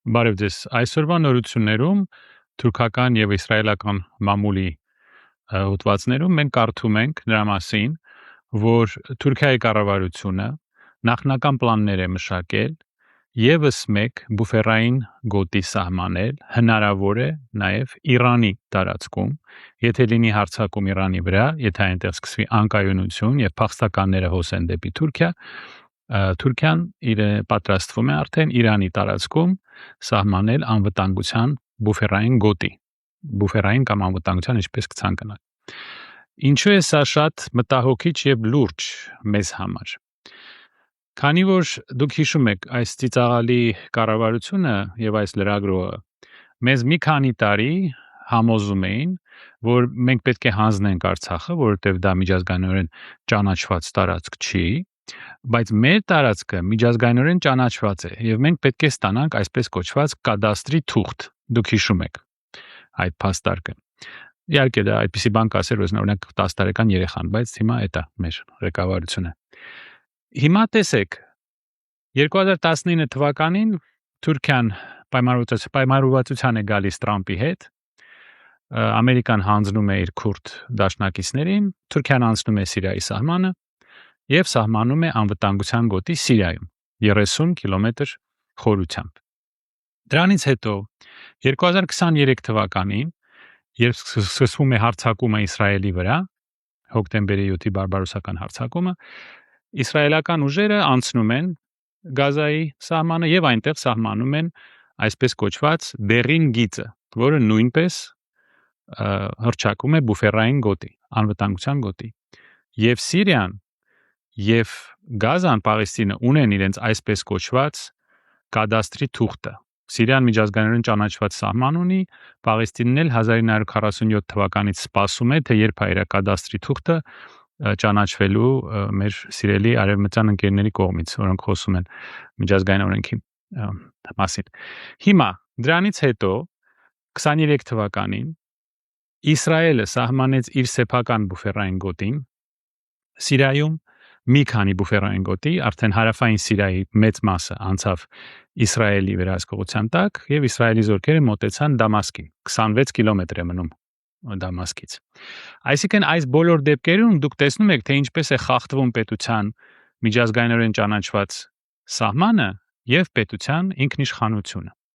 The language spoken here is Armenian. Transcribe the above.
Բարև ձեզ, այսօրվա նորություններում թուրքական եւ իսրայելական մամուլի հոդվածներում մենք կարդում ենք նրա մասին, որ Թուրքիայի կառավարությունը նախնական պլաններ է մշակել եւս մեկ բուֆերային գոտի սահմանել, հնարավոր է նաեւ Իրանի տարածքում, եթե լինի հարձակում Իրանի վրա, եթե այնտեղ սկսվի անկայունություն եւ փախստականները հոսեն դեպի Թուրքիա, Թուրքիան իր պատրաստվում է արդեն Իրանի տարածքում սահմանել անվտանգության բուֆերային գոտի, բուֆերային կամ անվտանգության ինչպես կցանկանաք։ Ինչու է սա շատ մտահոգիչ եւ լուրջ մեզ համար։ Քանի որ դուք հիշում եք, այս ծիծաղալի կառավարությունը եւ այս լրագրողը մեզ մի քանի տարի համոզում էին, որ մենք պետք է հանձնենք Արցախը, որովհետեւ դա միջազգայինորեն ճանաչված տարածք չի, բայց մեր տարածքը միջազգայինորեն ճանաչված է եւ մենք պետք է ստանանք այսպես կոչված կադաստրի թուղթ։ Դուք հիշում եք այդ փաստարկը։ Իհարկե դա այդպիսի բան կասեր, որ օրինակ 10 տարեկան երեխան, բայց հիմա դա մեր ղեկավարությունը։ Հիմա տեսեք 2019 թվականին Թուրքիան պայմանավորվածության է գալիս Տրամպի հետ, Ամերիկան հանձնում է իր քուրդ դաշնակիցներին, Թուրքիան անցնում է Սիրիայի սահմանը եւ սահմանում է անվտանգության գոտի Սիրիայում 30 կիլոմետր խորությամբ։ Դրանից հետո 2023 թվականին, երբ սկսվում է հարձակումը Իսրայելի վրա, հոկտեմբերի 7-ի բարբարոսական հարձակումը, իսրայելական ուժերը անցնում են Գազայի սահմանը եւ այնտեղ սահմանում են այսպես կոչված Բերին գիծը, որը նույնպես հռչակում է բուֆերային գոտի, անվտանգության գոտի։ Եվ Սիրիան եւ Գազան, Պաղեստինը ունեն իրենց այսպես կոչված կադաստրի թուղթը։ Սիրիան միջազգայինորեն ճանաչված սահման ունի, Պաղեստինն էլ 1947 թվականից սպասում է, թե երբ է իր կադաստրի թուղթը ճանաչվելու մեր սիրելի արևմտյան ընկերների կողմից, որոնք խոսում են միջազգային օրենքի մասին։ Հիմա դրանից հետո 23 թվականին Իսրայելը սահմանեց իր սեփական բուֆերային գոտին Սիրիայում, մի քանի բուֆերային գոտի, արդեն հարավային Սիրիայի մեծ մասը անցավ Իսրայելի վերահսկողության տակ եւ Իսրայելի զորքերը մոտեցան Դամասկին, 26 կիլոմետր է մնում Դամասկից։ Այսինքն այս բոլոր դեպքերում դուք տեսնում եք, թե ինչպես է խախտվում պետության միջազգայինորեն ճանաչված սահմանը եւ պետության ինքնիշխանությունը։